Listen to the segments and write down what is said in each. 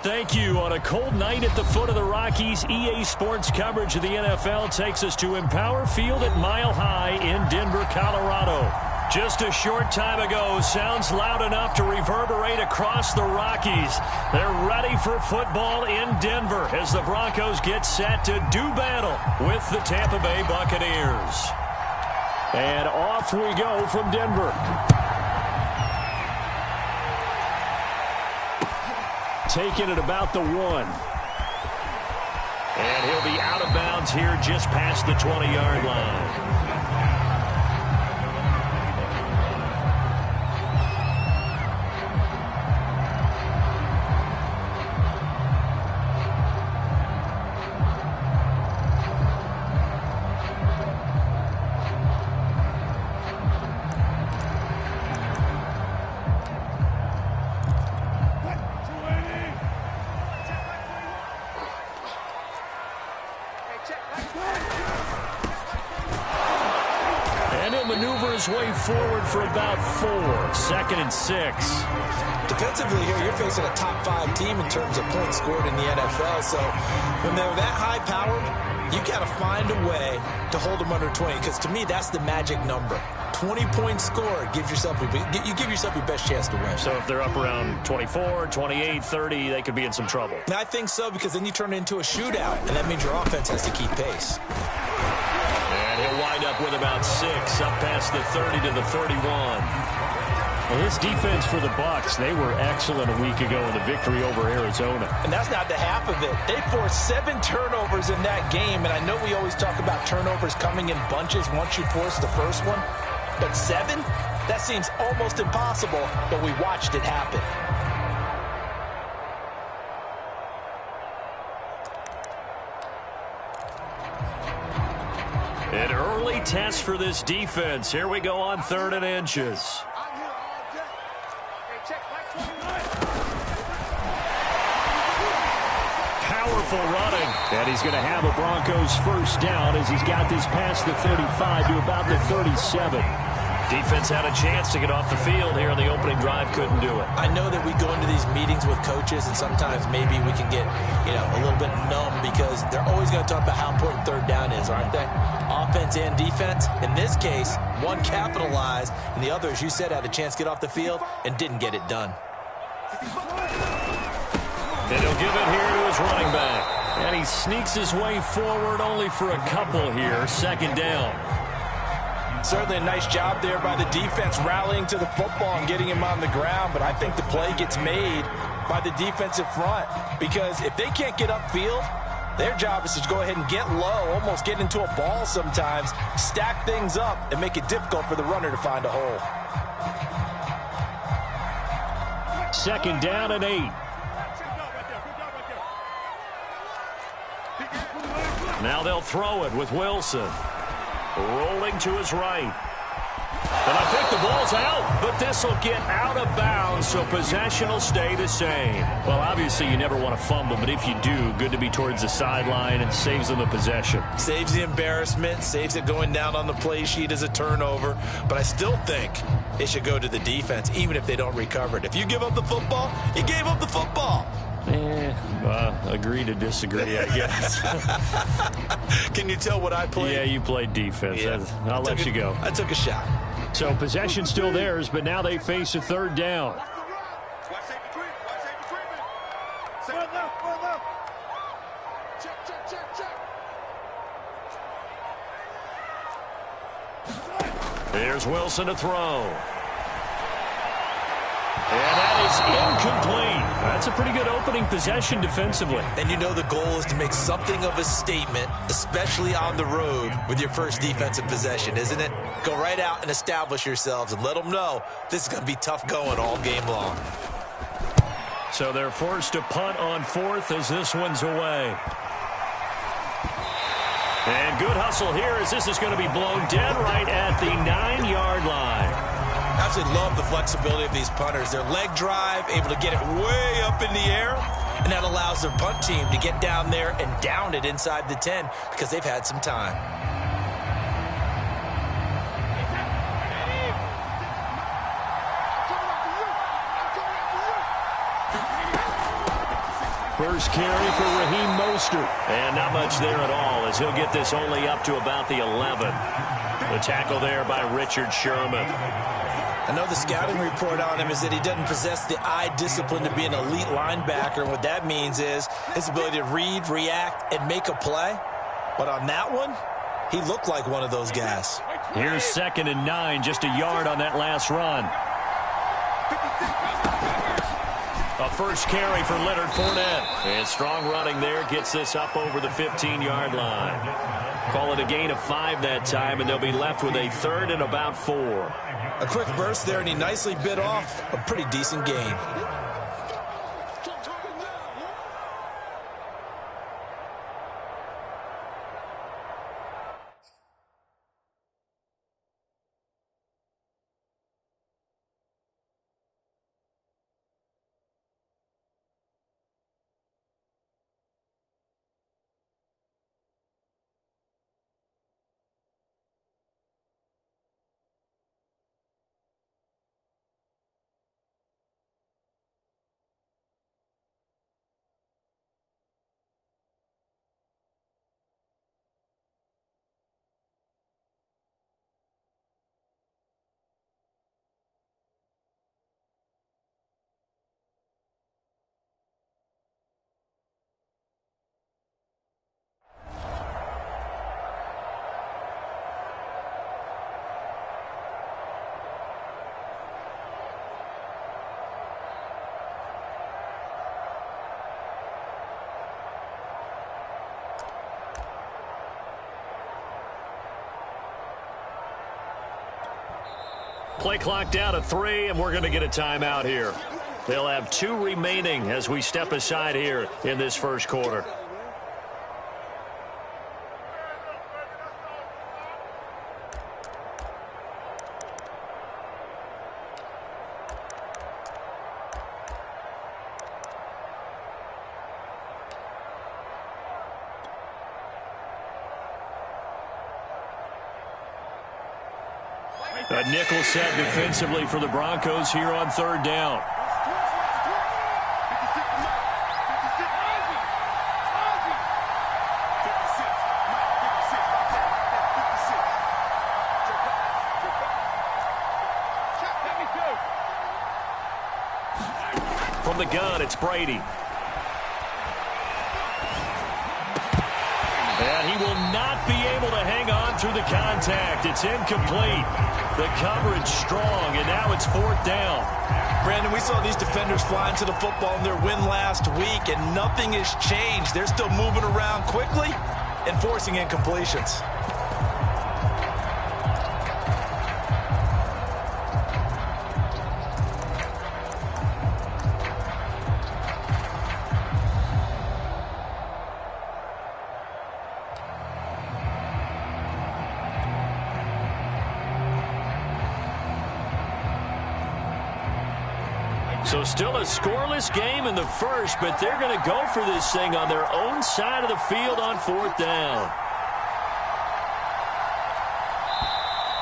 Thank you. On a cold night at the foot of the Rockies, EA Sports coverage of the NFL takes us to Empower Field at Mile High in Denver, Colorado. Just a short time ago, sounds loud enough to reverberate across the Rockies. They're ready for football in Denver as the Broncos get set to do battle with the Tampa Bay Buccaneers. And off we go from Denver. Taking it about the 1. And he'll be out of bounds here just past the 20-yard line. Way forward for about 4. 2nd and 6. Defensively here, you're facing a top 5 team in terms of points scored in the NFL. So when they're that high-powered, you got to find a way to hold them under 20. Because to me, that's the magic number. 20 points scored, you give yourself your best chance to win. So if they're up around 24, 28, 30, they could be in some trouble. And I think so, because then you turn it into a shootout, and that means your offense has to keep pace. And he'll wind up with about 6, up past the 30 to the 31. Well, this defense for the Bucs, they were excellent a week ago in the victory over Arizona. And that's not the half of it. They forced 7 turnovers in that game, and I know we always talk about turnovers coming in bunches once you force the first one. But 7? That seems almost impossible, but we watched it happen. An early test for this defense. Here we go on 3rd and inches. Powerful running. And he's going to have a Broncos first down as he's got this past the 35 to about the 37. Defense had a chance to get off the field here on the opening drive, couldn't do it. I know that we go into these meetings with coaches, and sometimes maybe we can get, a little bit numb because they're always going to talk about how important 3rd down is, aren't they? Offense and defense. In this case, one capitalized, and the other, as you said, had a chance to get off the field and didn't get it done. And he'll give it here to his running back. And he sneaks his way forward only for a couple here. 2nd down. Certainly a nice job there by the defense rallying to the football and getting him on the ground, but I think the play gets made by the defensive front because if they can't get upfield, their job is to go ahead and get low, almost get into a ball sometimes, stack things up, and make it difficult for the runner to find a hole. 2nd down and 8. Now they'll throw it with Wilson. Rolling to his right. And I think the ball's out, but this will get out of bounds, so possession will stay the same. Well, obviously you never want to fumble, but if you do, good to be towards the sideline and saves them the possession. Saves the embarrassment, saves it going down on the play sheet as a turnover, but I still think it should go to the defense, even if they don't recover it. If you give up the football, you gave up the football. Agree to disagree, I guess. Can you tell what I played? Yeah, you played defense. Yeah. I'll let you go. I took a shot. So possession still theirs, but now they face a 3rd down. Here's Wilson to throw. And that is incomplete. That's a pretty good opening possession defensively. And you know the goal is to make something of a statement, especially on the road with your first defensive possession, isn't it? Go right out and establish yourselves and let them know this is going to be tough going all game long. So they're forced to punt on 4th as this one's away. And good hustle here as this is going to be blown dead right at the 9-yard line. I absolutely love the flexibility of these punters. Their leg drive, able to get it way up in the air, and that allows their punt team to get down there and down it inside the 10 because they've had some time. First carry for Raheem Mostert. And not much there at all, as he'll get this only up to about the 11. The tackle there by Richard Sherman. I know the scouting report on him is that he doesn't possess the eye discipline to be an elite linebacker. And what that means is his ability to read, react, and make a play. But on that one, he looked like one of those guys. Here's 2nd and 9, just a yard on that last run. A first carry for Leonard Fournette. And strong running there gets this up over the 15-yard line. Call it a gain of 5 that time, and they'll be left with a 3rd and about 4. A quick burst there, and he nicely bit off a pretty decent gain. Play clock down to 3, and we're going to get a timeout here. They'll have 2 remaining as we step aside here in this first quarter. A nickel set defensively for the Broncos here on 3rd down. From the gun, it's Brady. And he will not be able to hang on through the contact. It's incomplete. The coverage strong, and now it's 4th down. Brandon, we saw these defenders flying to the football in their win last week, and nothing has changed. They're still moving around quickly and forcing incompletions. So still a scoreless game in the first, but they're going to go for this thing on their own side of the field on 4th down.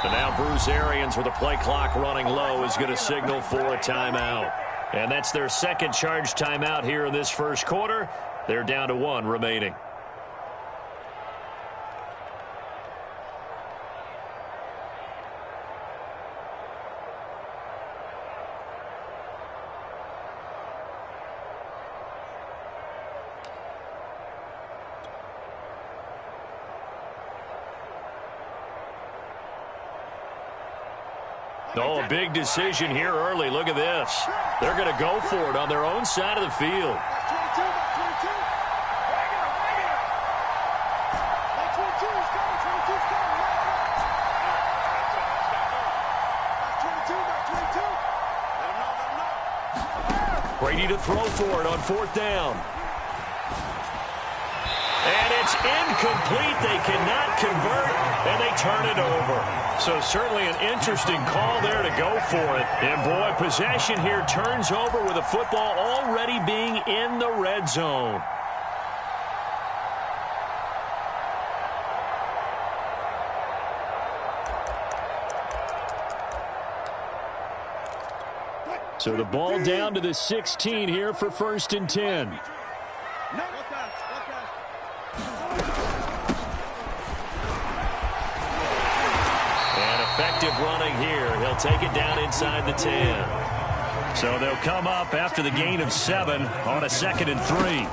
And now Bruce Arians with the play clock running low is going to signal for a timeout. And that's their 2nd charge timeout here in this first quarter. They're down to 1 remaining. Oh, a big decision here early. Look at this. They're going to go for it on their own side of the field. Brady to throw for it on 4th down. And it's incomplete. They cannot convert, and they turn it over. So certainly an interesting call there to go for it. And, boy, possession here turns over with the football already being in the red zone. So the ball down to the 16 here for 1st and 10. And effective running here. He'll take it down inside the 10. So they'll come up after the gain of 7 on a 2nd and 3.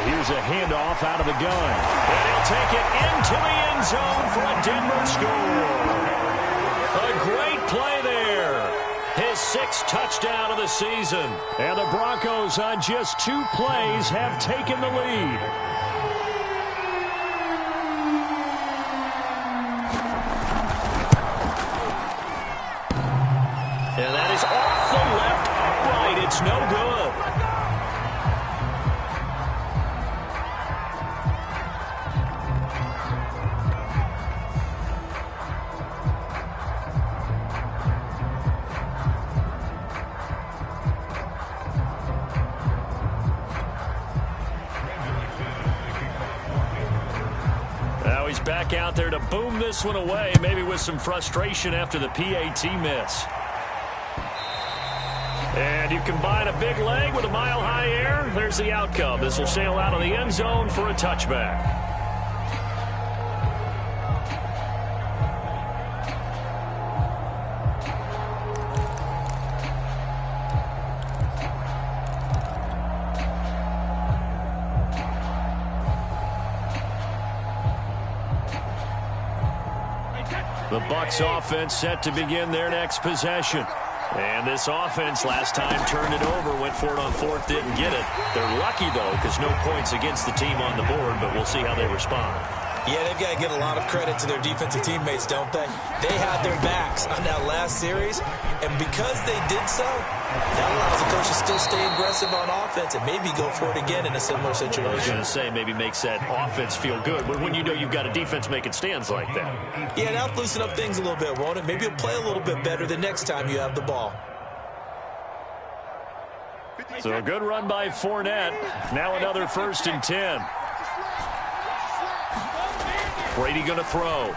Here's a handoff out of the gun. And he'll take it into the end zone for a Denver score. A great play there. His 6th touchdown of the season. And the Broncos on just 2 plays have taken the lead. And that is off the left upright. It's no good. Now he's back out there to boom this one away, maybe with some frustration after the PAT miss. And you combine a big leg with a mile-high air, there's the outcome. This will sail out of the end zone for a touchback. The Bucs offense set to begin their next possession. And this offense last time turned it over, went for it on 4th, didn't get it. They're lucky, though, because no points against the team on the board, but we'll see how they respond. Yeah, they've got to give a lot of credit to their defensive teammates, don't they? They had their backs on that last series, and because they did so, that allows the coach to still stay aggressive on offense and maybe go for it again in a similar situation. I was going to say, maybe makes that offense feel good, but when you know you've got a defense making stands like that. Yeah, that'll loosen up things a little bit, won't it? Maybe you'll play a little bit better the next time you have the ball. So a good run by Fournette. Now another 1st and 10. Brady going to throw.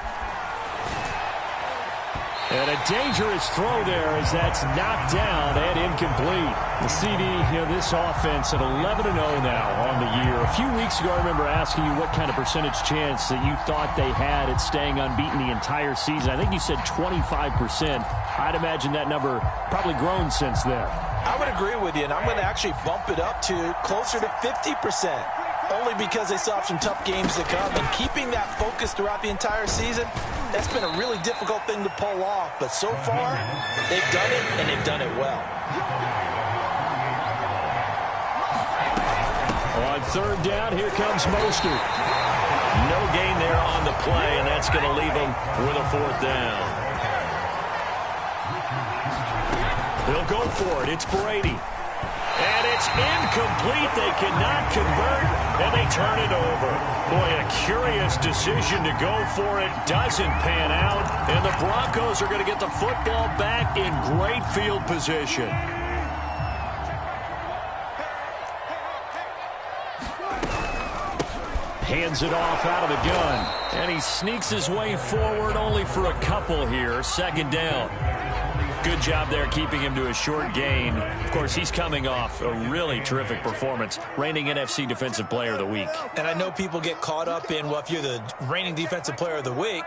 And a dangerous throw there as that's knocked down and incomplete. The CD, this offense at 11-0 now on the year. A few weeks ago, I remember asking you what kind of percentage chance that you thought they had at staying unbeaten the entire season. I think you said 25%. I'd imagine that number probably grown since then. I would agree with you, and I'm going to actually bump it up to closer to 50%. Only because they still have some tough games to come. And keeping that focus throughout the entire season, that's been a really difficult thing to pull off. But so far, they've done it, and they've done it well. On 3rd down, here comes Mostert. No gain there on the play, and that's going to leave them with a 4th down. They'll go for it. It's Brady. And it's incomplete. They cannot convert, and they turn it over. Boy, a curious decision to go for it. Doesn't pan out, and the Broncos are going to get the football back in great field position. Hands it off out of the gun, and he sneaks his way forward only for a couple here. 2nd down. Good job there keeping him to a short gain. Of course, he's coming off a really terrific performance, reigning NFC Defensive Player of the Week. And I know people get caught up in, well, if you're the reigning Defensive Player of the Week,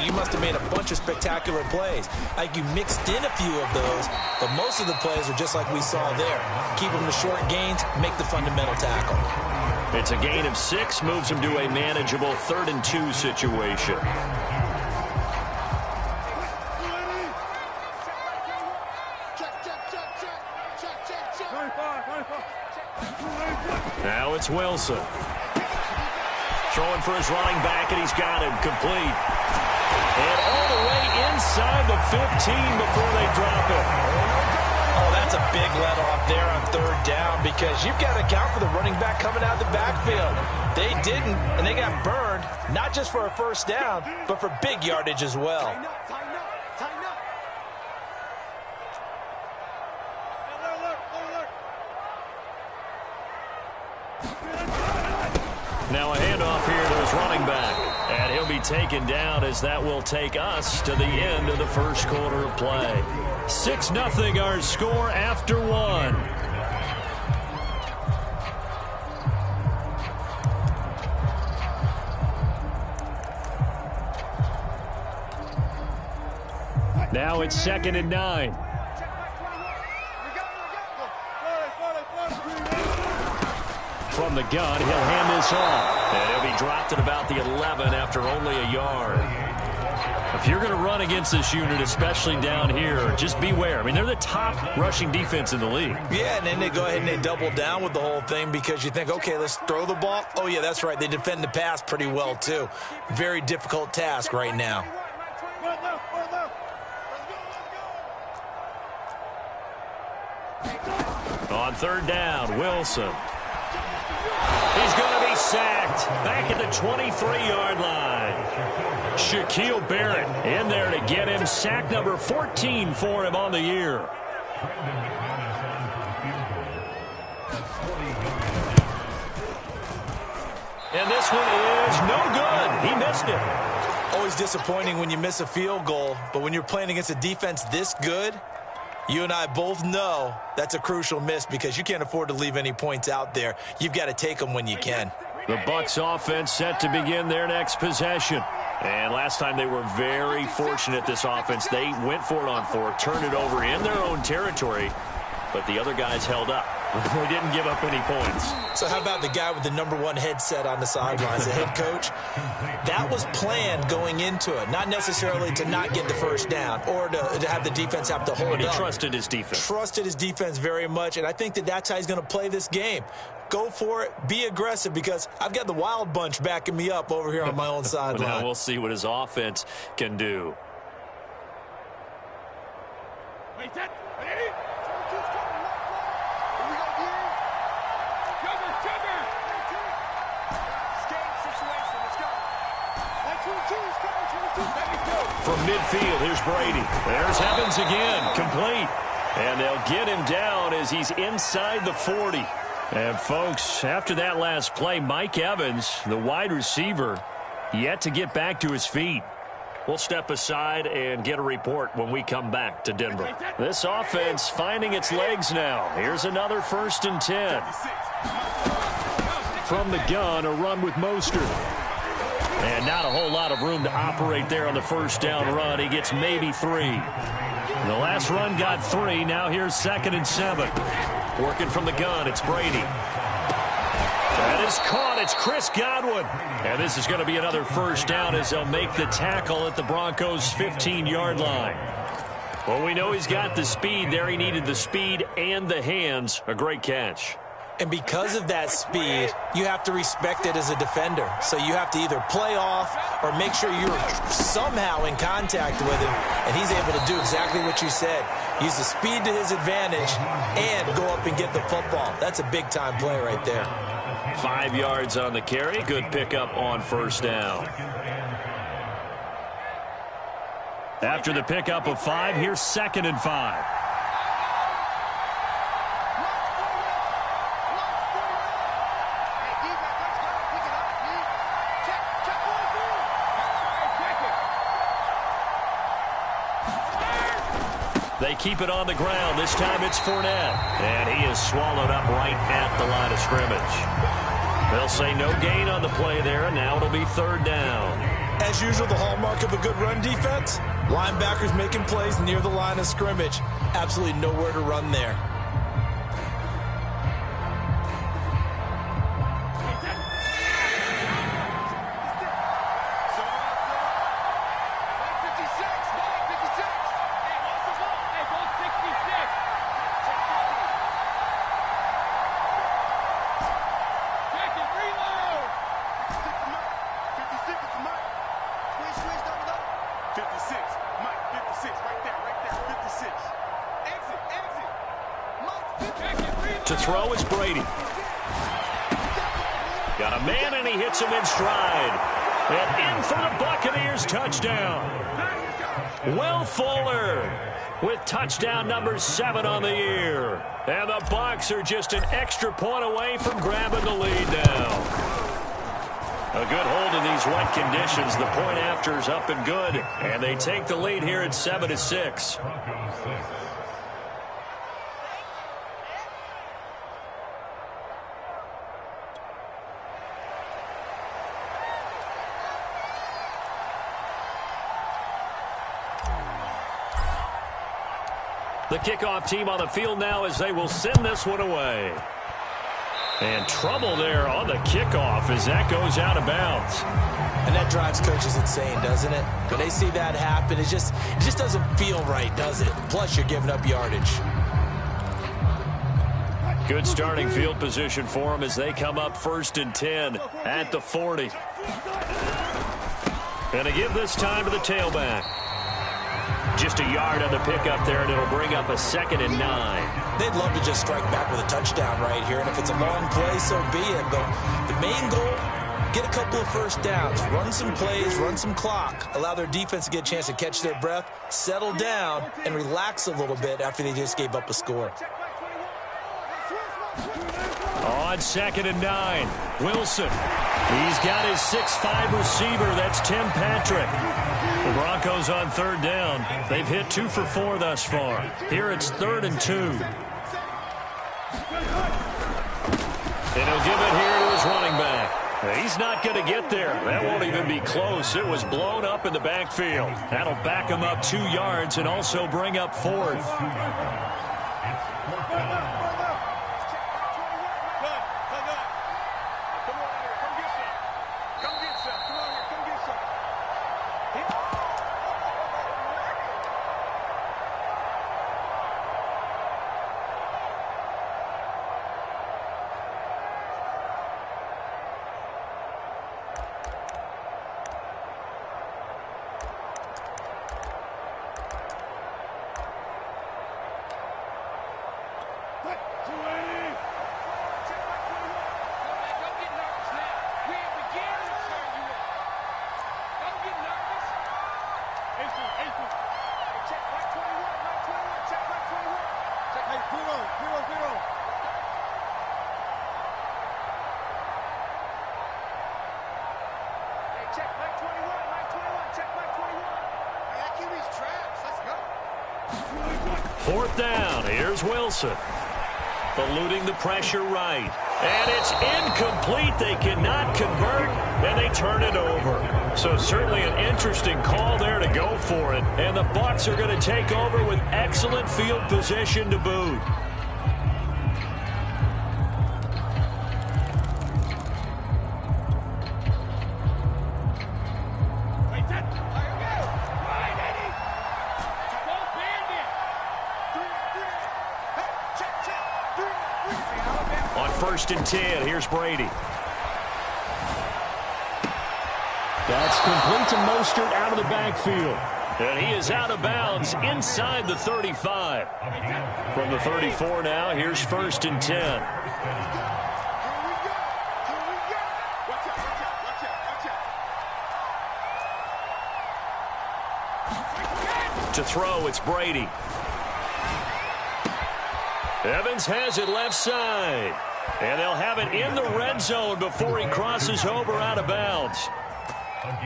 you must have made a bunch of spectacular plays. Like you mixed in a few of those, but most of the plays are just like we saw there. Keep them to short gains, make the fundamental tackle. It's a gain of 6, moves him to a manageable 3rd and 2 situation. Now it's Wilson. Throwing for his running back, and he's got him complete. And all the way inside the 15 before they drop it. Oh, that's a big let off there on 3rd down because you've got to account for the running back coming out of the backfield. They didn't, and they got burned, not just for a 1st down, but for big yardage as well. Now a handoff here to his running back. And he'll be taken down as that will take us to the end of the 1st quarter of play. 6-0 our score after 1. Now it's 2nd and 9. From the gun, he'll hand this off. And he'll be dropped at about the 11 after only a yard. If you're going to run against this unit, especially down here, just beware. I mean, they're the top rushing defense in the league. Yeah, and then they go ahead and they double down with the whole thing because you think, okay, let's throw the ball. Oh, yeah, that's right. They defend the pass pretty well, too. Very difficult task right now. On 3rd down, Wilson. He's going to be sacked back at the 23-yard line. Shaquille Barrett in there to get him. Sack number 14 for him on the year. And this one is no good. He missed it. Always disappointing when you miss a field goal, but when you're playing against a defense this good, you and I both know that's a crucial miss because you can't afford to leave any points out there. You've got to take them when you can. The Bucs offense set to begin their next possession. And last time they were very fortunate, this offense. They went for it on 4, turned it over in their own territory, but the other guys held up. They didn't give up any points. So how about the guy with the #1 headset on the sidelines, the head coach? That was planned going into it, not necessarily to not get the first down or to have the defense have to hold up. He trusted his defense. Trusted his defense very much, and I think that's how he's going to play this game. Go for it. Be aggressive because I've got the wild bunch backing me up over here on my own sideline. Now we'll see what his offense can do. Wait, that. Ready? From midfield, here's Brady. There's Evans again, complete. And they'll get him down as he's inside the 40. And, folks, after that last play, Mike Evans, the wide receiver, yet to get back to his feet. We'll step aside and get a report when we come back to Denver. This offense finding its legs now. Here's another 1st and 10. From the gun, a run with Mostert. And not a whole lot of room to operate there on the 1st down run. He gets maybe 3. The last run got 3. Now here's 2nd and 7. Working from the gun, it's Brady. That is caught. It's Chris Godwin. And this is going to be another 1st down as they'll make the tackle at the Broncos' 15-yard line. Well, we know he's got the speed there. He needed the speed and the hands. A great catch. And because of that speed, you have to respect it as a defender. So you have to either play off or make sure you're somehow in contact with him. And he's able to do exactly what you said. Use the speed to his advantage and go up and get the football. That's a big-time play right there. 5 yards on the carry. Good pickup on 1st down. After the pickup of 5, here's 2nd and 5. They keep it on the ground. This time it's Fournette. And he is swallowed up right at the line of scrimmage. They'll say no gain on the play there, and now it'll be 3rd down. As usual, the hallmark of a good run defense, linebackers making plays near the line of scrimmage. Absolutely nowhere to run there. To throw is Brady. Got a man, and he hits him in stride. And in for the Buccaneers touchdown. Will Fuller with touchdown number 7 on the year. And the Bucs are just an extra point away from grabbing the lead now. A good hold in these wet conditions. The point after is up and good. And they take the lead here at 7-6. The kickoff team on the field now as they will send this one away. And trouble there on the kickoff as that goes out of bounds. And that drives coaches insane, doesn't it? When they see that happen, it just doesn't feel right, does it? Plus, you're giving up yardage. Good starting field position for them as they come up 1st and 10 at the 40. And they give this time to the tailback. Just a yard on the pickup there, and it'll bring up a 2nd and 9. They'd love to just strike back with a touchdown right here, and if it's a long play, so be it. But the main goal, get a couple of first downs, run some plays, run some clock, allow their defense to get a chance to catch their breath, settle down, and relax a little bit after they just gave up a score. On 2nd and 9, Wilson. He's got his 6'5 receiver. That's Tim Patrick. The Broncos on 3rd down. They've hit 2 for 4 thus far. Here it's 3rd and 2. And he'll give it here to his running back. He's not going to get there. That won't even be close. It was blown up in the backfield. That'll back him up 2 yards and also bring up 4th. Fourth down. Here's Wilson. Eluding the pressure right. And it's incomplete. They cannot convert, and they turn it over. So certainly an interesting call there to go for it. And the Bucs are going to take over with excellent field position to boot. On 1st and 10, here's Brady. That's complete to Mostert out of the backfield. And he is out of bounds inside the 35. From the 34 now, here's 1st and 10. To throw, it's Brady. Evans has it left side. And they'll have it in the red zone before he crosses over out of bounds.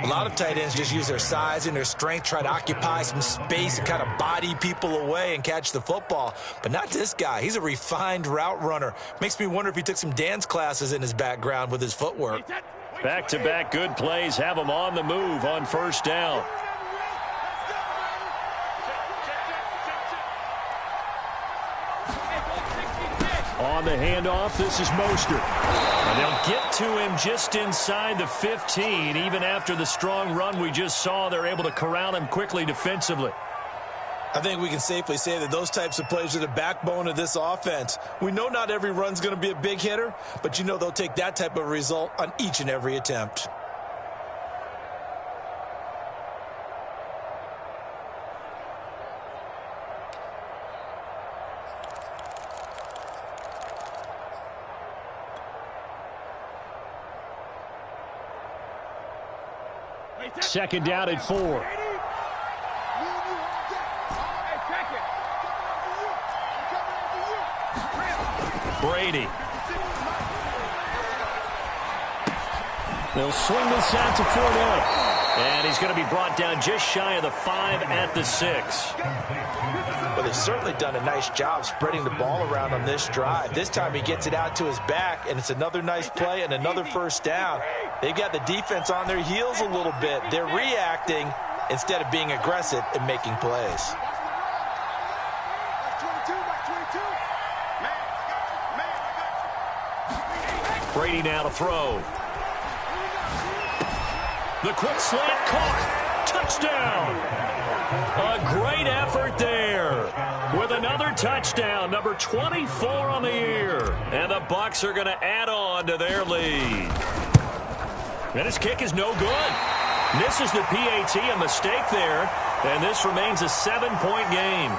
A lot of tight ends just use their size and their strength, try to occupy some space and kind of body people away and catch the football. But not this guy. He's a refined route runner. Makes me wonder if he took some dance classes in his background with his footwork. Back-to-back good plays have him on the move on 1st down. On the handoff, this is Mostert. And they'll get to him just inside the 15. Even after the strong run we just saw, they're able to corral him quickly defensively. I think we can safely say that those types of plays are the backbone of this offense. We know not every run's going to be a big hitter, but you know they'll take that type of result on each and every attempt. Second down at 4. Brady. They'll swing this out to Fournette. And he's going to be brought down just shy of the 5 at the 6. Well, they've certainly done a nice job spreading the ball around on this drive. This time he gets it out to his back, and it's another nice play and another first down. They've got the defense on their heels a little bit. They're reacting instead of being aggressive and making plays. Brady now to throw. The quick slant caught. Touchdown. A great effort there. With another touchdown, number 24 on the year. And the Bucs are going to add on to their lead. And his kick is no good. Misses the PAT, a mistake there. And this remains a 7-point game.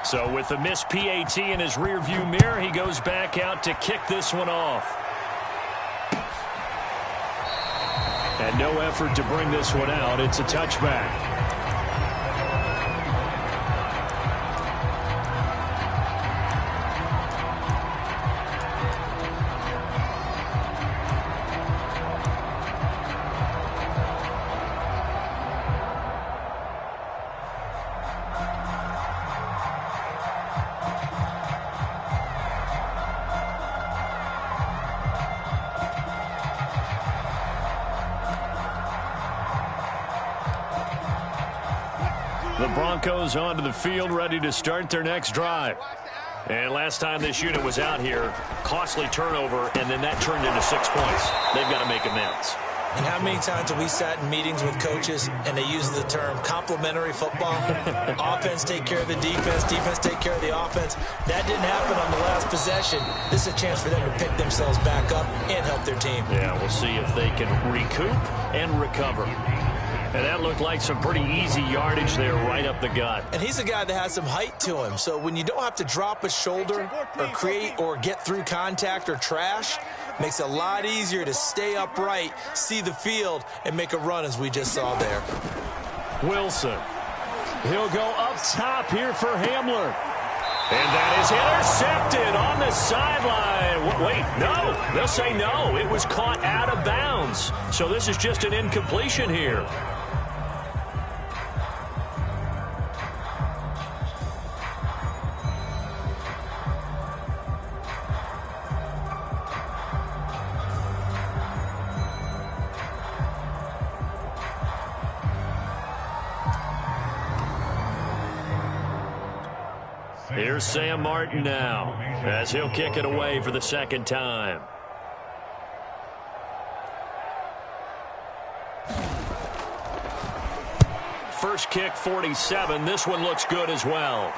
So with the missed PAT in his rearview mirror, he goes back out to kick this one off. And no effort to bring this one out. It's a touchback. The Broncos onto the field, ready to start their next drive. And last time this unit was out here, costly turnover, and then that turned into 6 points. They've got to make amends. And how many times have we sat in meetings with coaches and they use the term complementary football? Offense take care of the defense, defense take care of the offense. That didn't happen on the last possession. This is a chance for them to pick themselves back up and help their team. Yeah, we'll see if they can recoup and recover. And that looked like some pretty easy yardage there right up the gut. And he's a guy that has some height to him. So when you don't have to drop a shoulder or create or get through contact or trash, makes it a lot easier to stay upright, see the field, and make a run as we just saw there. Wilson. He'll go up top here for Hamler. And that is intercepted on the sideline. Wait, no. They'll say no. It was caught out of bounds. So this is just an incompletion here. Here's Sam Martin now, as he'll kick it away for the second time. First kick, 47. This one looks good as well.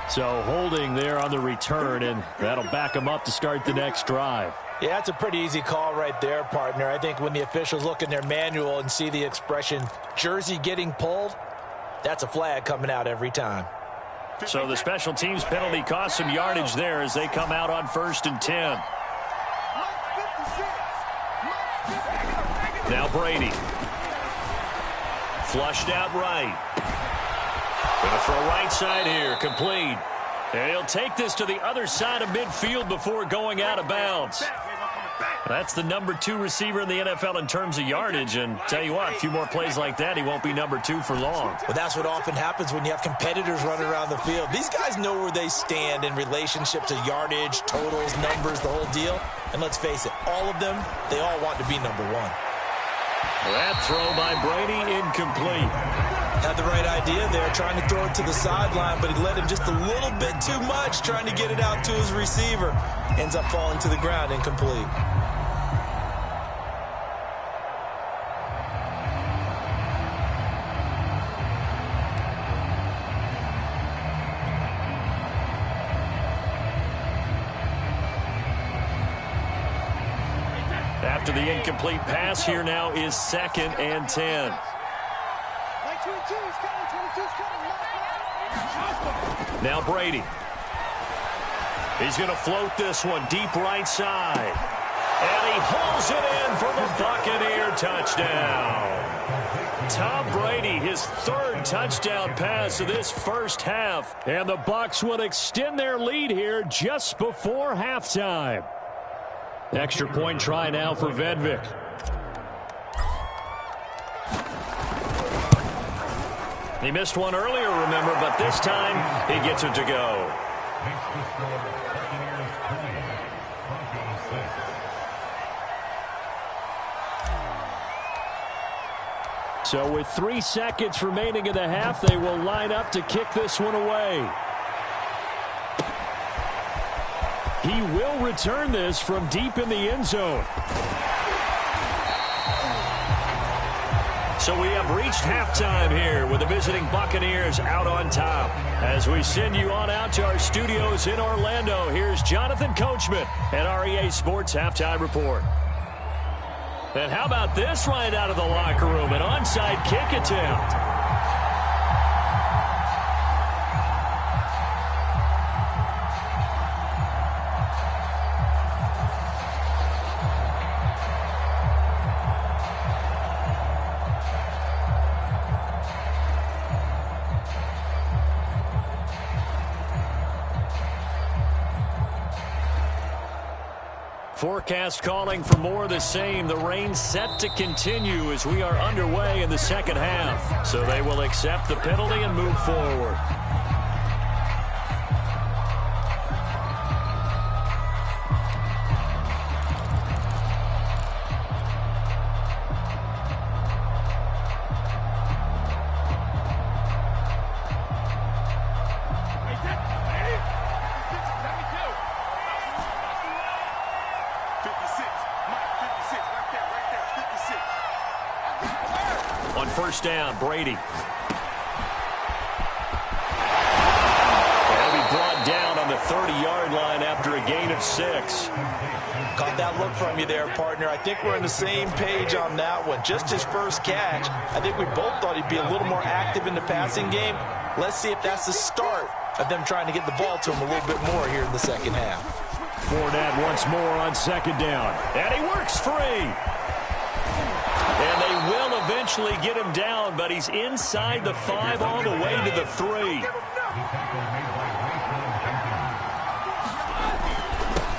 So holding there on the return, and that'll back them up to start the next drive. Yeah, that's a pretty easy call right there, partner. I think when the officials look in their manual and see the expression jersey getting pulled, that's a flag coming out every time. So the special teams penalty cost some yardage there as they come out on 1st and 10. Now Brady. Flushed out right. Gonna throw right side here, complete. And he'll take this to the other side of midfield before going out of bounds. That's the number 2 receiver in the NFL in terms of yardage. And tell you what, a few more plays like that, he won't be number 2 for long. Well, that's what often happens when you have competitors running around the field. These guys know where they stand in relationship to yardage, totals, numbers, the whole deal. And let's face it, all of them, they all want to be number 1. That throw by Brady, incomplete. Had the right idea there, trying to throw it to the sideline, but he let him just a little bit too much, trying to get it out to his receiver. Ends up falling to the ground, incomplete. After the incomplete pass, here now is 2nd and 10. Now Brady. He's going to float this one deep right side. And he hauls it in for the Buccaneer touchdown. Tom Brady, his 3rd touchdown pass of this first half. And the Bucs will extend their lead here just before halftime. Extra point try now for Vedvik. He missed one earlier, remember, but this time he gets it to go. So with 3 seconds remaining in the half, they will line up to kick this one away. He will return this from deep in the end zone. So we have reached halftime here with the visiting Buccaneers out on top. As we send you on out to our studios in Orlando, here's Jonathan Coachman at REA Sports Halftime Report. And how about this right out of the locker room? An onside kick attempt. Forecast calling for more of the same. The rain set to continue as we are underway in the second half. So they will accept the penalty and move forward. First down, Brady. He'll be brought down on the 30-yard line after a gain of 6. Caught that look from you there, partner. I think we're on the same page on that one. Just his first catch. I think we both thought he'd be a little more active in the passing game. Let's see if that's the start of them trying to get the ball to him a little bit more here in the second half. Fournette once more on second down. And he works free. And they will eventually get him down, but he's inside the 5 all the way to the 3.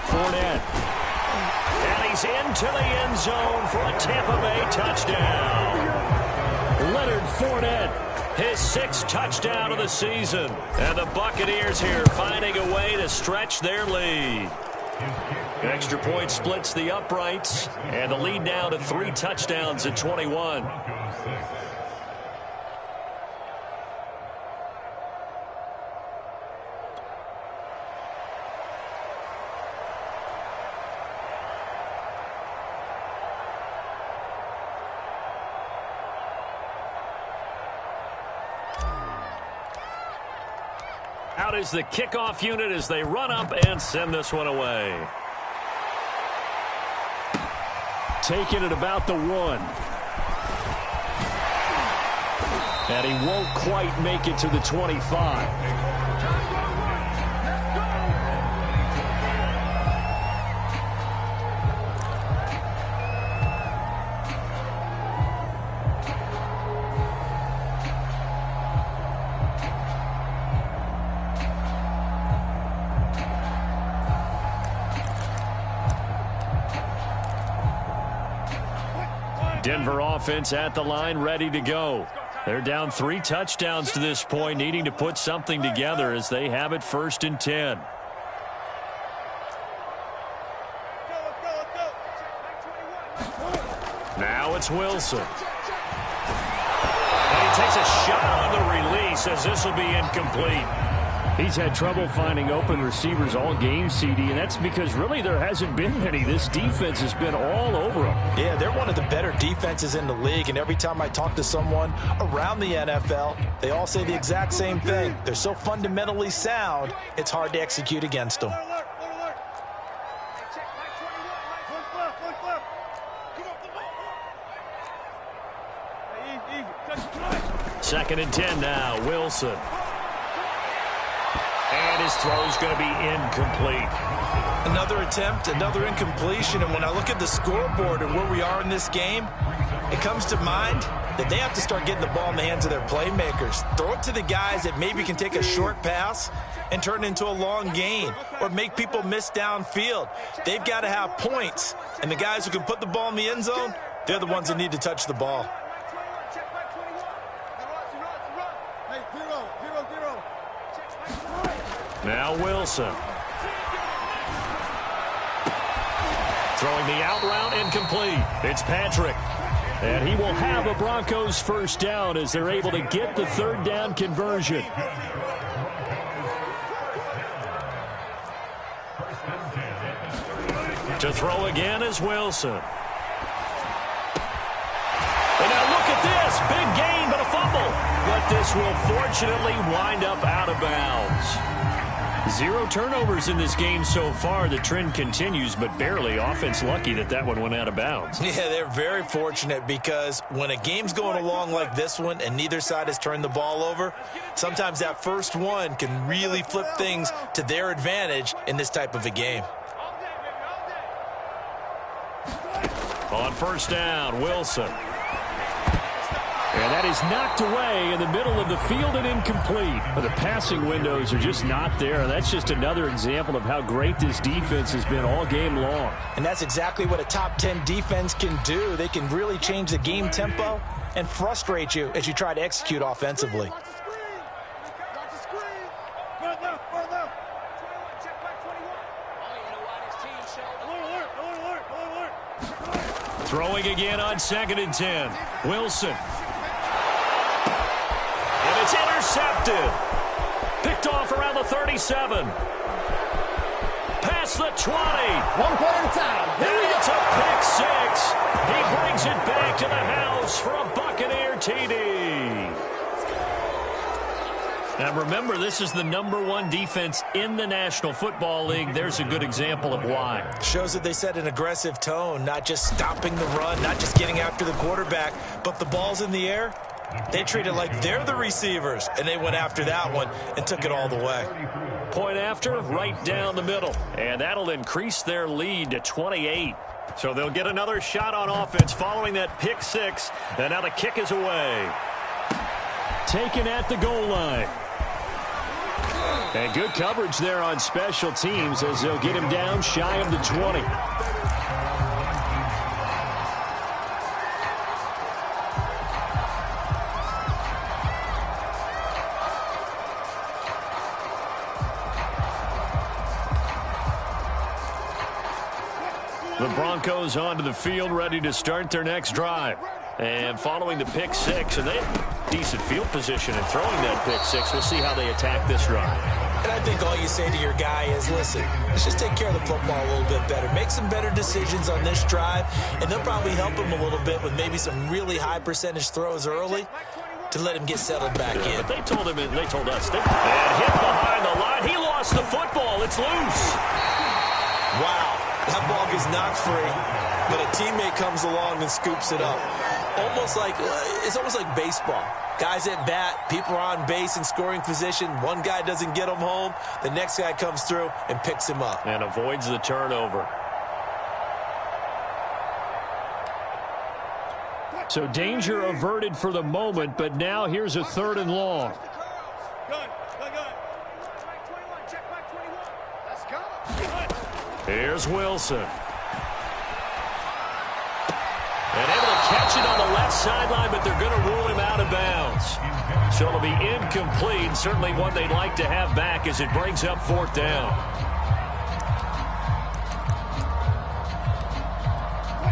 Fournette. And he's into the end zone for a Tampa Bay touchdown. Leonard Fournette, his 6th touchdown of the season. And the Buccaneers here finding a way to stretch their lead. Extra point splits the uprights, and the lead now to 3 touchdowns at 21. Out is the kickoff unit as they run up and send this one away. Taking it about the 1. And he won't quite make it to the 25. Denver offense at the line, ready to go. They're down 3 touchdowns to this point, needing to put something together as they have it 1st and 10. Now it's Wilson. And he takes a shot on the release as this will be incomplete. He's had trouble finding open receivers all game, CD, and that's because really there hasn't been many. This defense has been all over them. Yeah, they're one of the better defenses in the league, and every time I talk to someone around the NFL, they all say the exact same thing. They're so fundamentally sound, it's hard to execute against them. 2nd and 10 now, Wilson. And his throw's going to be incomplete. Another attempt, another incompletion, and when I look at the scoreboard and where we are in this game, it comes to mind that they have to start getting the ball in the hands of their playmakers. Throw it to the guys that maybe can take a short pass and turn it into a long gain or make people miss downfield. They've got to have points, and the guys who can put the ball in the end zone, they're the ones that need to touch the ball. Now Wilson. Throwing the out route incomplete. It's Patrick. And he will have a Broncos first down as they're able to get the third down conversion. To throw again is Wilson. And now look at this. Big gain, but a fumble. But this will fortunately wind up out of bounds. 0 turnovers in this game so far. The trend continues, but barely. Offense lucky that one went out of bounds. Yeah, they're very fortunate because when a game's going along like this one and neither side has turned the ball over, sometimes that first one can really flip things to their advantage in this type of a game. On first down, Wilson. And that is knocked away in the middle of the field and incomplete. But the passing windows are just not there. And that's just another example of how great this defense has been all game long. And that's exactly what a top 10 defense can do. They can really change the game tempo and frustrate you as you try to execute offensively. Throwing again on 2nd and 10. Wilson. And it's intercepted. Picked off around the 37. Past the 20. 1 play at a time. And it's a pick 6. He brings it back to the house for a Buccaneer TD. Now remember, this is the #1 defense in the National Football League. There's a good example of why. Shows that they set an aggressive tone, not just stopping the run, not just getting after the quarterback, but the ball's in the air. They treat it like they're the receivers, and they went after that one and took it all the way. Point after, right down the middle. And that'll increase their lead to 28. So they'll get another shot on offense following that pick 6. And now the kick is away. Taken at the goal line. And good coverage there on special teams as they'll get him down shy of the 20. The Broncos onto the field, ready to start their next drive. And following the pick 6, and they have decent field position in throwing that pick 6. We'll see how they attack this drive. And I think all you say to your guy is, listen, let's just take care of the football a little bit better. Make some better decisions on this drive, and they'll probably help him a little bit with maybe some really high percentage throws early to let him get settled back in. But they told him, they told us. And hit behind the line. He lost the football. It's loose. Wow. That ball gets knocked free, but a teammate comes along and scoops it up. It's almost like baseball. Guys at bat, people are on base in scoring position. One guy doesn't get him home. The next guy comes through and picks him up. And avoids the turnover. So danger averted for the moment, but now here's a 3rd and long. Here's Wilson. And able to catch it on the left sideline, but they're going to rule him out of bounds. So it'll be incomplete. Certainly one they'd like to have back as it brings up 4th down.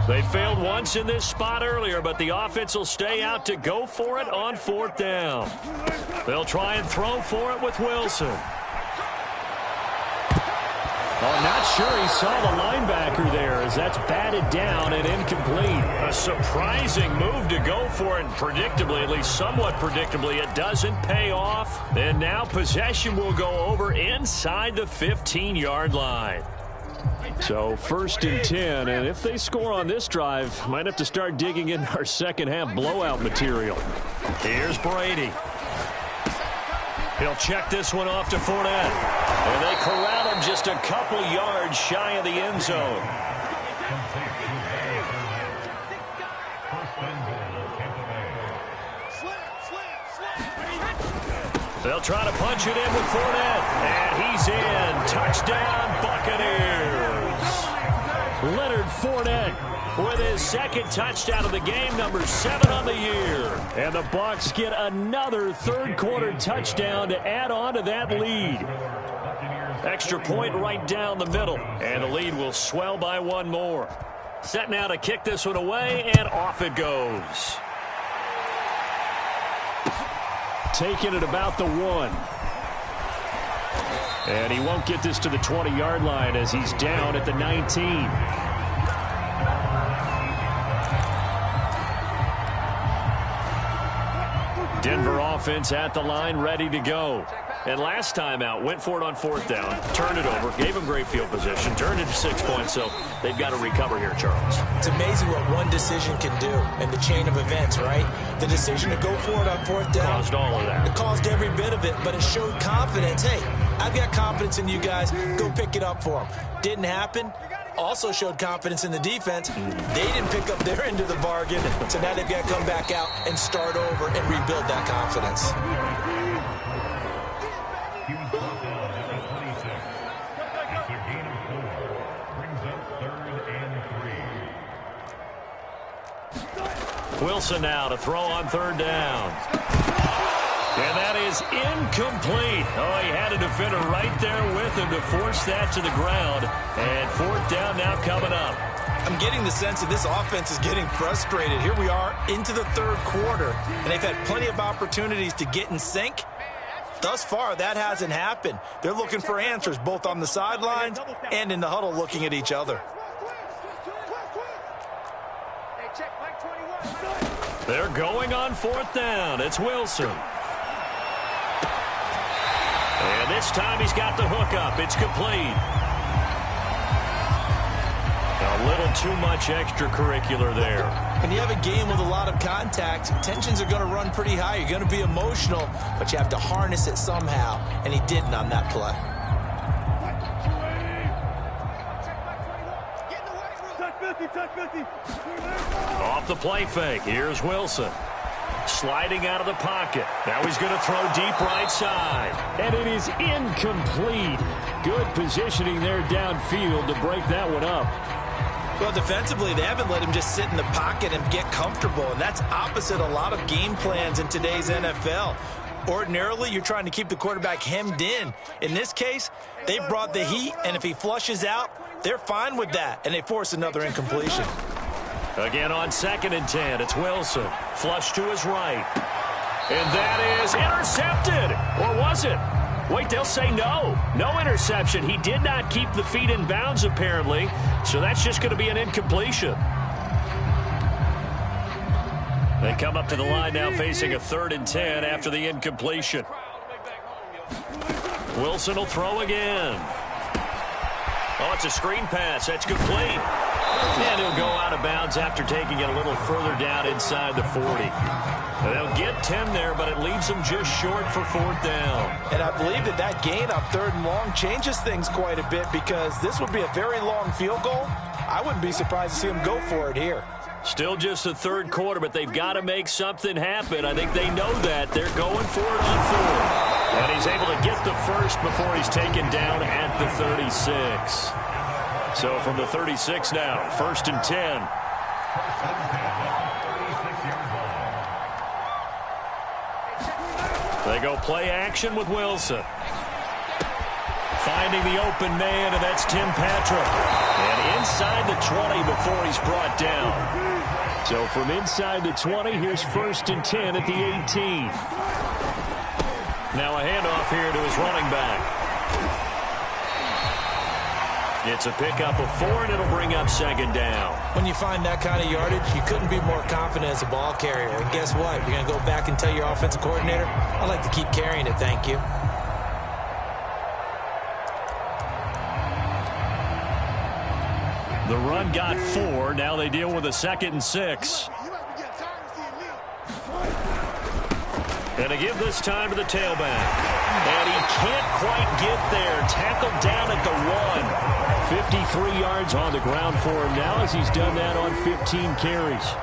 They failed once in this spot earlier, but the offense will stay out to go for it on 4th down. They'll try and throw for it with Wilson. Oh, not sure he saw the linebacker there as that's batted down and incomplete. A surprising move to go for it, and predictably, at least somewhat predictably, it doesn't pay off. And now possession will go over inside the 15-yard line. So 1st and 10, and if they score on this drive, might have to start digging in our second-half blowout material. Here's Brady. He'll check this one off to Fournette. And they corral him just a couple yards shy of the end zone. They'll try to punch it in with Fournette. And he's in. Touchdown, Buccaneers. Leonard Fournette with his 2nd touchdown of the game, number 7 on the year. And the Bucs get another 3rd quarter touchdown to add on to that lead. Extra point right down the middle, and the lead will swell by one more. Set now to kick this one away, and off it goes. Taking it about the 1. And he won't get this to the 20-yard line as he's down at the 19. Denver offense at the line, ready to go. And last time out, went for it on 4th down, turned it over, gave him great field position, turned it to 6 points, so they've got to recover here, Charles. It's amazing what one decision can do in the chain of events, right? The decision to go for it on 4th down. Caused all of that. It caused every bit of it, but it showed confidence. Hey, I've got confidence in you guys. Go pick it up for them. Didn't happen. Also showed confidence in the defense. They didn't pick up their end of the bargain, so now they've got to come back out and start over and rebuild that confidence. Wilson now to throw on 3rd down. And that is incomplete. Oh, he had a defender right there with him to force that to the ground. And 4th down now coming up. I'm getting the sense that this offense is getting frustrated. Here we are into the 3rd quarter, and they've had plenty of opportunities to get in sync. Thus far, that hasn't happened. They're looking for answers both on the sidelines and in the huddle looking at each other. They're going on 4th down. It's Wilson. And this time he's got the hook up. It's complete. A little too much extracurricular there. When you have a game with a lot of contact, tensions are going to run pretty high. You're going to be emotional, but you have to harness it somehow, and he didn't on that play. Off the play fake. Here's Wilson. Sliding out of the pocket. Now he's going to throw deep right side. And it is incomplete. Good positioning there downfield to break that one up. Well, defensively, they haven't let him just sit in the pocket and get comfortable, and that's opposite a lot of game plans in today's NFL. Ordinarily, you're trying to keep the quarterback hemmed in. In this case, they brought the heat, and if he flushes out, they're fine with that, and they force another incompletion. Again on 2nd and 10, it's Wilson. Flush to his right. And that is intercepted. Or was it? Wait, they'll say no. No interception. He did not keep the feet in bounds, apparently. So that's just going to be an incompletion. They come up to the line now facing a 3rd and 10 after the incompletion. Wilson will throw again. Oh, it's a screen pass. That's complete. And he'll go out of bounds after taking it a little further down inside the 40. They'll get 10 there, but it leaves them just short for 4th down. And I believe that gain on 3rd and long changes things quite a bit because this would be a very long field goal. I wouldn't be surprised to see him go for it here. Still just the 3rd quarter, but they've got to make something happen. I think they know that. They're going for it on 4th. And he's able to get the first before he's taken down at the 36. So from the 36 now, 1st and 10. They go play action with Wilson. Finding the open man, and that's Tim Patrick. And inside the 20 before he's brought down. So from inside the 20, here's 1st and 10 at the 18. Now a handoff here to his running back. It's a pickup of 4, and it'll bring up 2nd down. When you find that kind of yardage, you couldn't be more confident as a ball carrier. And guess what? You're going to go back and tell your offensive coordinator, I'd like to keep carrying it, thank you. The run got 4. Now they deal with a 2nd and 6. And to give this time to the tailback. And he can't quite get there. Tackled down at the 1. 53 yards on the ground for him now as he's done that on 15 carries.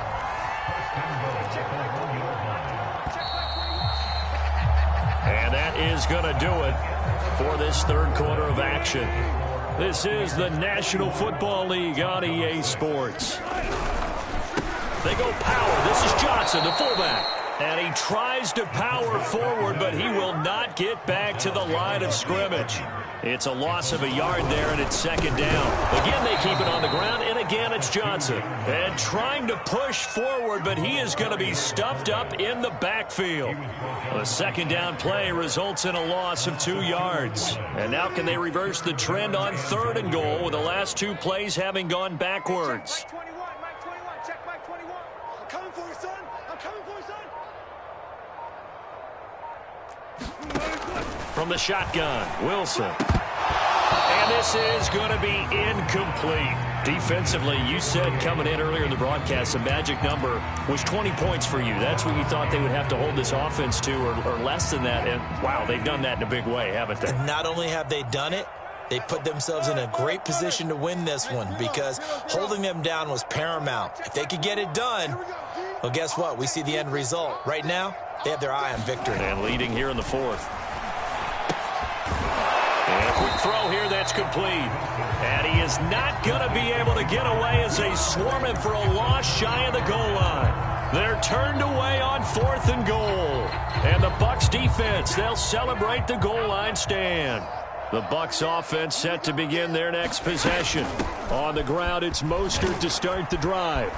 And that is going to do it for this 3rd quarter of action. This is the National Football League on EA Sports. They go power. This is Johnson, the fullback. And he tries to power forward, but he will not get back to the line of scrimmage. It's a loss of a yard there, and it's second down. Again, they keep it on the ground, and again, it's Johnson. And trying to push forward, but he is going to be stuffed up in the backfield. A second down play results in a loss of 2 yards. And now can they reverse the trend on 3rd and goal with the last 2 plays having gone backwards? Mike 21, Mike 21, check Mike 21. I'm coming for you, son. I'm coming for you, son. From the shotgun, Wilson. And this is going to be incomplete. Defensively, you said coming in earlier in the broadcast, the magic number was 20 points for you. That's what you thought they would have to hold this offense to, or less than that. And, wow, they've done that in a big way, haven't they? And not only have they done it, they put themselves in a great position to win this one because holding them down was paramount. If they could get it done, well, guess what? We see the end result. Right now, they have their eye on victory. And leading here in the 4th. And a quick throw here that's complete. And he is not going to be able to get away as they swarm him for a loss shy of the goal line. They're turned away on 4th and goal. And the Bucs defense, they'll celebrate the goal line stand. The Bucs offense set to begin their next possession. On the ground, it's Mostert to start the drive.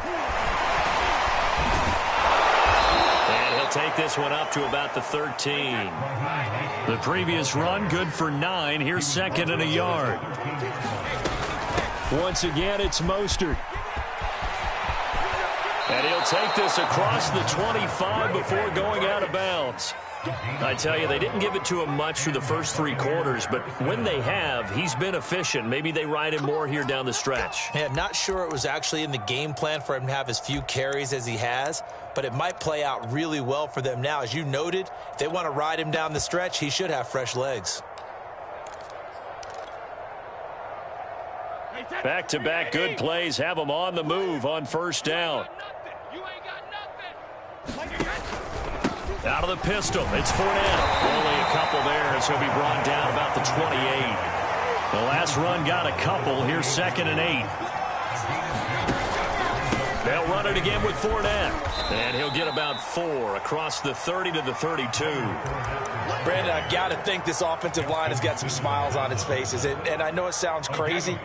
Take this one up to about the 13. The previous run good for 9. Here's 2nd and a yard. Once again, it's Mostert. And he'll take this across the 25 before going out of bounds. I tell you, they didn't give it to him much through the first 3 quarters, but when they have, he's been efficient. Maybe they ride him more here down the stretch. Yeah, not sure it was actually in the game plan for him to have as few carries as he has, but it might play out really well for them now. As you noted, if they want to ride him down the stretch, he should have fresh legs. Back-to-back good plays have him on the move on 1st down. Out of the pistol, it's Fournette. Only a couple there as he'll be brought down about the 28. The last run got a couple. Here's 2nd and 8. They'll run it again with Fournette. And he'll get about 4 across the 30 to the 32. Brandon, I've got to think this offensive line has got some smiles on its faces. And I know it sounds crazy,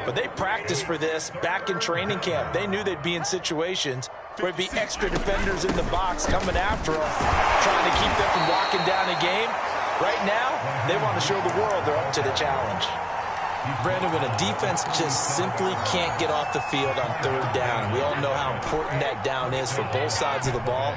but they practiced for this back in training camp. They knew they'd be in situations where it'd be extra defenders in the box coming after them, trying to keep them from locking down a game. Right now, they want to show the world they're up to the challenge. Brandon, when a defense just simply can't get off the field on 3rd down, and we all know how important that down is for both sides of the ball,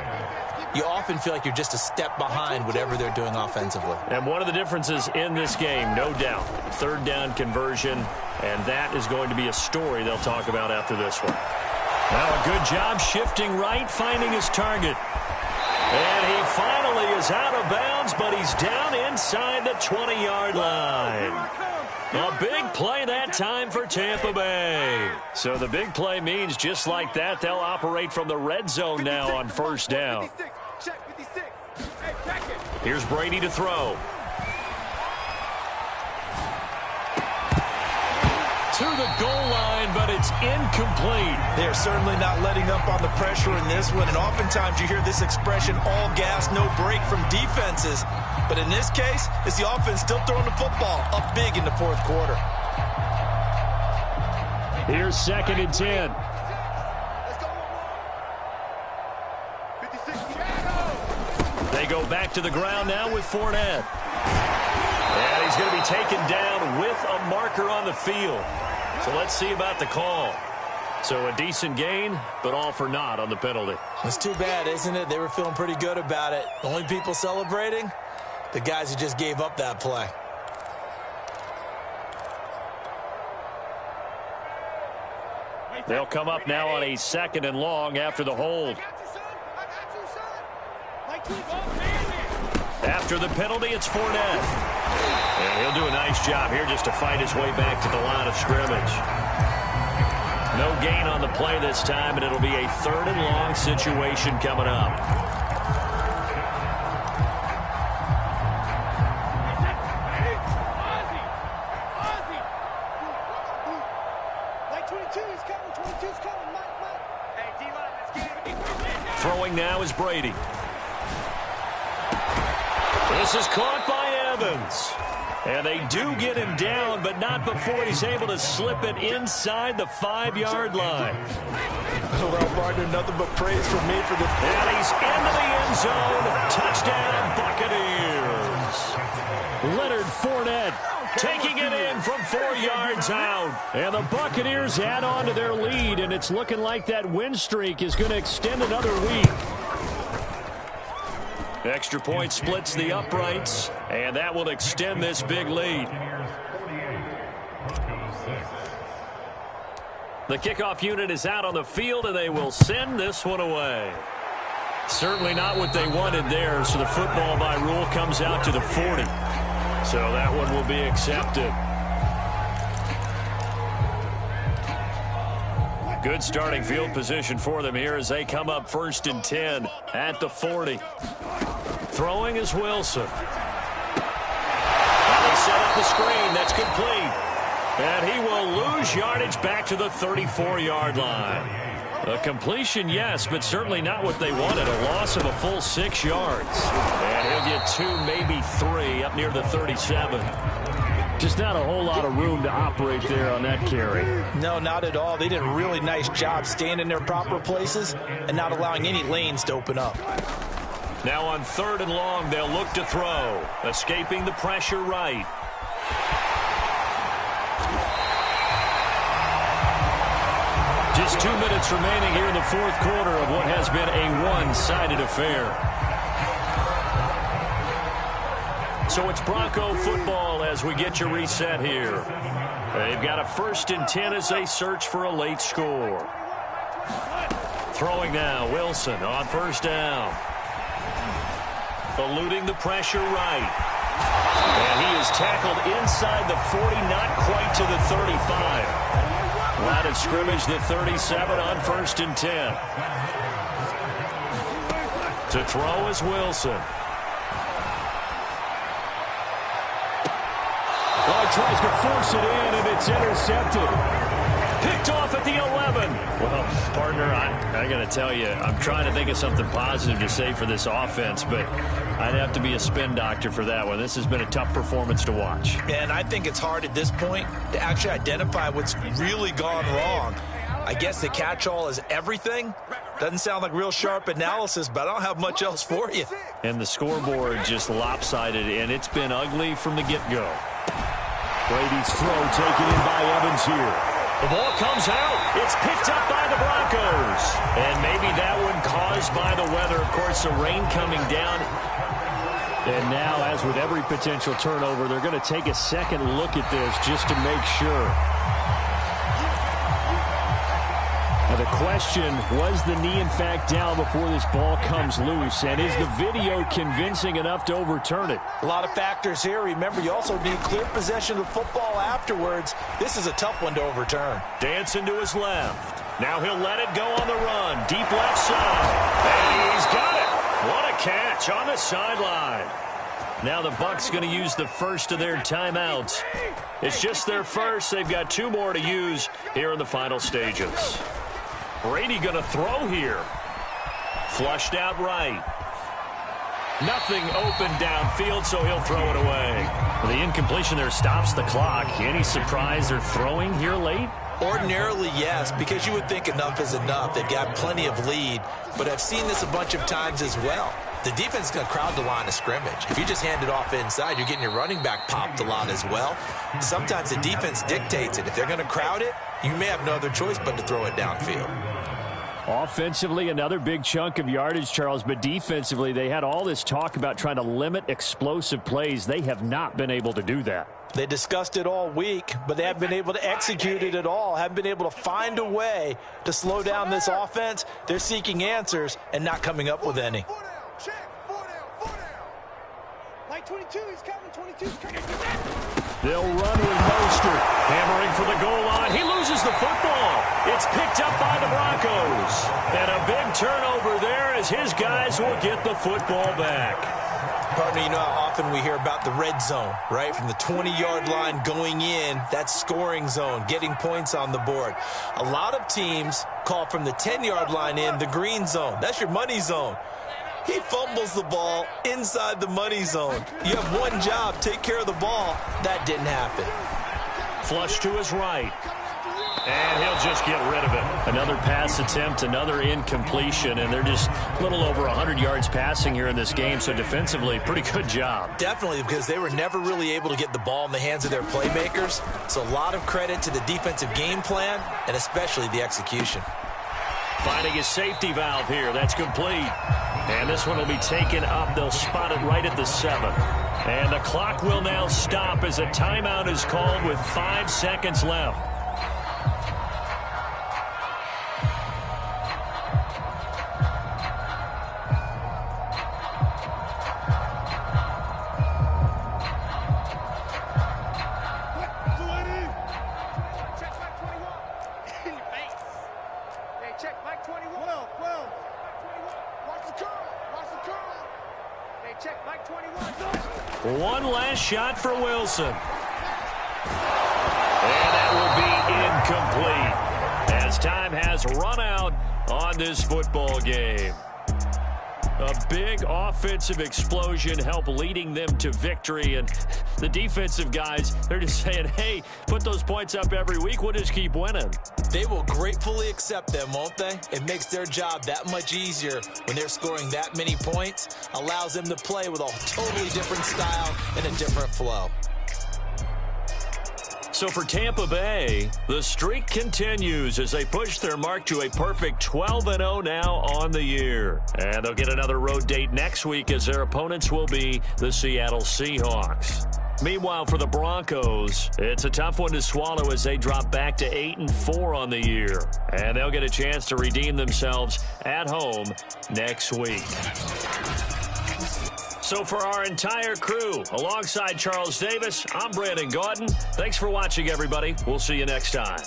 you often feel like you're just a step behind whatever they're doing offensively. And one of the differences in this game, no doubt, 3rd down conversion, and that is going to be a story they'll talk about after this one. Now a good job shifting right, finding his target. And he finally is out of bounds, but he's down inside the 20-yard line. A big play that time for Tampa Bay. So the big play means just like that, they'll operate from the red zone now on 1st down. Here's Brady to throw. To the goal line, but it's incomplete. They're certainly not letting up on the pressure in this one, and oftentimes you hear this expression, all gas, no break from defenses. But in this case, it's the offense still throwing the football up big in the 4th quarter. Here's 2nd and 10. They go back to the ground now with Fournette. And he's going to be taken down with a marker on the field. So let's see about the call. So a decent gain, but all for naught on the penalty. It's too bad, isn't it? They were feeling pretty good about it. Only people celebrating, the guys who just gave up that play. They'll come up now on a 2nd and long after the hold. After the penalty, it's Fournette. And he'll do a nice job here just to fight his way back to the line of scrimmage. No gain on the play this time, and it'll be a 3rd and long situation coming up. Throwing now is Brady. This is caught by Evans. And they do get him down, but not before he's able to slip it inside the 5-yard line. Well, partner, nothing but praise from me for the... And he's into the end zone. Touchdown, Buccaneers. Leonard Fournette taking it in from 4 yards out. And the Buccaneers add on to their lead, and it's looking like that win streak is going to extend another week. Extra point splits the uprights, and that will extend this big lead. The kickoff unit is out on the field, and they will send this one away. Certainly not what they wanted there, so the football by rule comes out to the 40. So that one will be accepted. Good starting field position for them here as they come up 1st and 10 at the 40. Throwing is Wilson. And they set up the screen. That's complete. And he will lose yardage back to the 34-yard line. A completion, yes, but certainly not what they wanted. A loss of a full 6 yards. And he'll get 2, maybe 3 up near the 37. Just not a whole lot of room to operate there on that carry. No, not at all. They did a really nice job staying in their proper places and not allowing any lanes to open up. Now on 3rd and long, they'll look to throw. Escaping the pressure right. Just 2 minutes remaining here in the 4th quarter of what has been a one-sided affair. So it's Bronco football as we get you reset here. They've got a 1st and 10 as they search for a late score. Throwing now, Wilson on 1st down. Eluding the pressure right. And he is tackled inside the 40, not quite to the 35. Line of scrimmage, the 37 on 1st and 10. To throw is Wilson. Oh, he tries to force it in, and it's intercepted. Picked off at the 11. Well, partner, I got to tell you, I'm trying to think of something positive to say for this offense, but I'd have to be a spin doctor for that one. This has been a tough performance to watch. And I think it's hard at this point to actually identify what's really gone wrong. I guess the catch-all is everything. Doesn't sound like real sharp analysis, but I don't have much else for you. And the scoreboard just lopsided, and it's been ugly from the get-go. Brady's throw taken in by Evans here. The ball comes out. It's picked up by the Broncos. And maybe that one caused by the weather. Of course, the rain coming down. And now, as with every potential turnover, they're going to take a second look at this just to make sure. Now the question, was the knee in fact down before this ball comes loose? And is the video convincing enough to overturn it? A lot of factors here. Remember, you also need clear possession of the football afterwards. This is a tough one to overturn. Dancing to his left. Now he'll let it go on the run. Deep left side. And he's got it. What a catch on the sideline. Now the Bucs going to use the first of their timeouts. It's just their first. They've got 2 more to use here in the final stages. Brady going to throw here. Flushed out right. Nothing open downfield, so he'll throw it away. The incompletion there stops the clock. Any surprise they're throwing here late? Ordinarily, yes, because you would think enough is enough. They've got plenty of lead, but I've seen this a bunch of times as well. The defense is going to crowd the line of scrimmage. If you just hand it off inside, you're getting your running back popped a lot as well. Sometimes the defense dictates it. If they're going to crowd it, you may have no other choice but to throw it downfield. Offensively, another big chunk of yardage, Charles, but defensively, they had all this talk about trying to limit explosive plays. They have not been able to do that. They discussed it all week, but they haven't been able to execute it at all, haven't been able to find a way to slow down this offense. They're seeking answers and not coming up with any. Like 22, he's coming, 22's coming. They'll run with Mostert. Hammering for the goal line. He loses the football. It's picked up by the Broncos. And a big turnover there as his guys will get the football back. Partner, you know how often we hear about the red zone, right? From the 20-yard line going in, that's scoring zone, getting points on the board. A lot of teams call from the 10-yard line in the green zone. That's your money zone. He fumbles the ball inside the money zone. You have one job, take care of the ball. That didn't happen. Flush to his right. And he'll just get rid of it. Another pass attempt, another incompletion, and they're just a little over 100 yards passing here in this game, so defensively, pretty good job. Definitely, because they were never really able to get the ball in the hands of their playmakers, so a lot of credit to the defensive game plan and especially the execution. Finding his safety valve here. That's complete. And this one will be taken up. They'll spot it right at the 7. And the clock will now stop as a timeout is called with 5 seconds left. One last shot for Wilson. And that will be incomplete as time has run out on this football game. A big offensive explosion helped leading them to victory. And the defensive guys, they're just saying, hey, put those points up every week. We'll just keep winning. They will gratefully accept them, won't they? It makes their job that much easier when they're scoring that many points. Allows them to play with a totally different style and a different flow. So for Tampa Bay, the streak continues as they push their mark to a perfect 12-0 now on the year. And they'll get another road date next week as their opponents will be the Seattle Seahawks. Meanwhile, for the Broncos, it's a tough one to swallow as they drop back to 8-4 on the year. And they'll get a chance to redeem themselves at home next week. So for our entire crew, alongside Charles Davis, I'm Brandon Gaudin. Thanks for watching, everybody. We'll see you next time.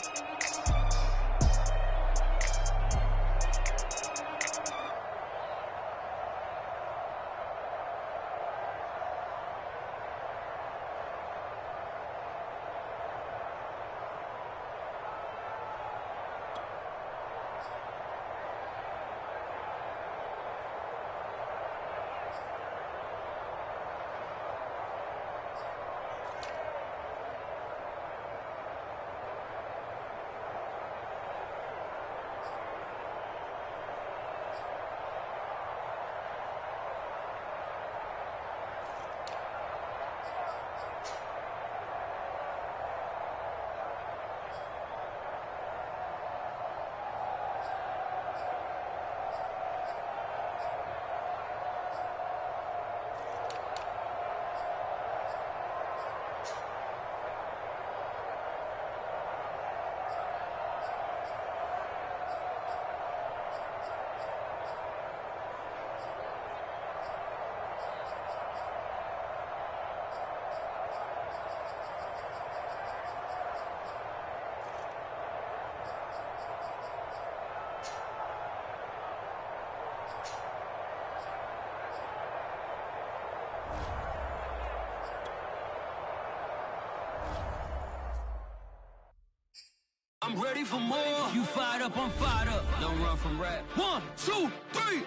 I'm ready for more. You fired up, I'm fired up. Don't run from rap. 1, 2, 3.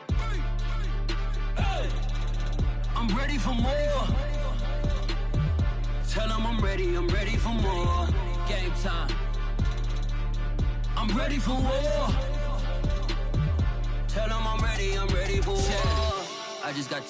Hey. I'm ready for more. Tell them I'm ready for more. Game time. I'm ready for war. Tell them I'm ready for war. I just got